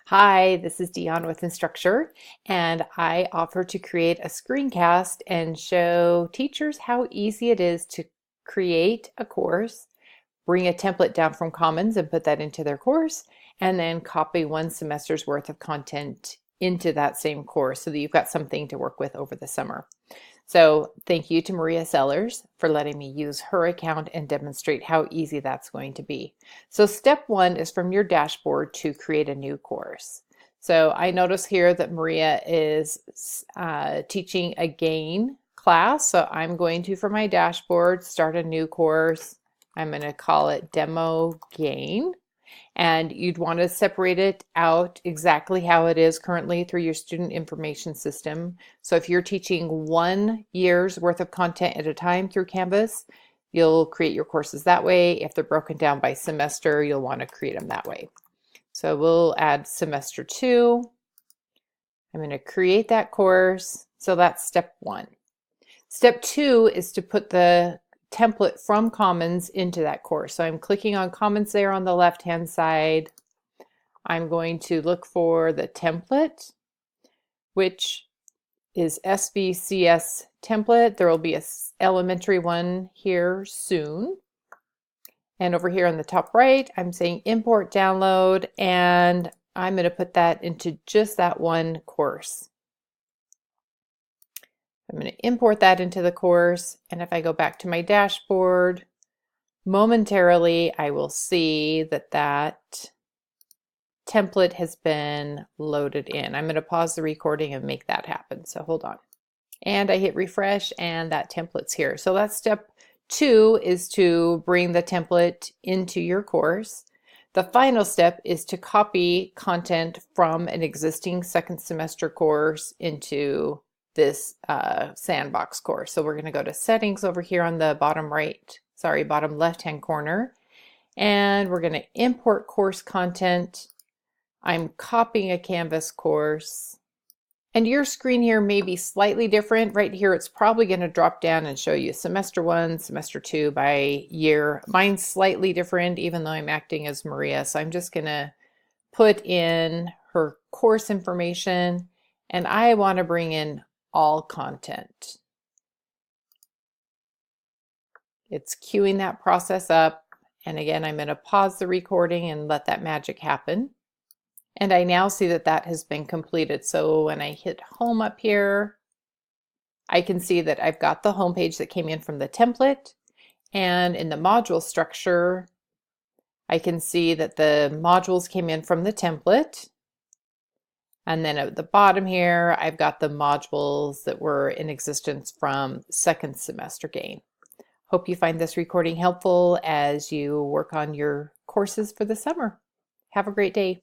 Hi, this is Dion with Instructure, and I offer to create a screencast and show teachers how easy it is to create a course, bring a template down from Commons and put that into their course, and then copy one semester's worth of content into that same course so that you've got something to work with over the summer. So thank you to Maria Sellers for letting me use her account and demonstrate how easy that's going to be. So step one is from your dashboard to create a new course. So I notice here that Maria is teaching a GAIN class. So I'm going to, for my dashboard, start a new course. I'm going to call it Demo GAIN. And you'd want to separate it out exactly how it is currently through your student information system. So if you're teaching 1 year's worth of content at a time through Canvas, you'll create your courses that way. If they're broken down by semester, you'll want to create them that way. So we'll add semester 2. I'm going to create that course. So that's step 1. Step 2 is to put the template from Commons into that course. So I'm clicking on Commons there on the left-hand side. I'm going to look for the template, which is SVCS template. There will be an elementary one here soon. And over here on the top right, I'm saying import download, and I'm going to put that into just that one course. I'm going to import that into the course, and if I go back to my dashboard, momentarily I will see that that template has been loaded in. I'm going to pause the recording and make that happen, so hold on. And I hit refresh and that template's here. So that's step 2, is to bring the template into your course. The final step is to copy content from an existing second semester course into this sandbox course. So we're going to go to settings over here on the bottom left hand corner, and we're going to import course content. I'm copying a Canvas course, and your screen here may be slightly different. Right here it's probably going to drop down and show you semester 1, semester 2 by year. Mine's slightly different even though I'm acting as Maria, so I'm just going to put in her course information, and I want to bring in all content. It's queuing that process up, and again I'm going to pause the recording and let that magic happen. And I now see that that has been completed. So when I hit home up here, I can see that I've got the home page that came in from the template, and in the module structure I can see that the modules came in from the template. And then at the bottom here, I've got the modules that were in existence from second semester GAIN. Hope you find this recording helpful as you work on your courses for the summer. Have a great day.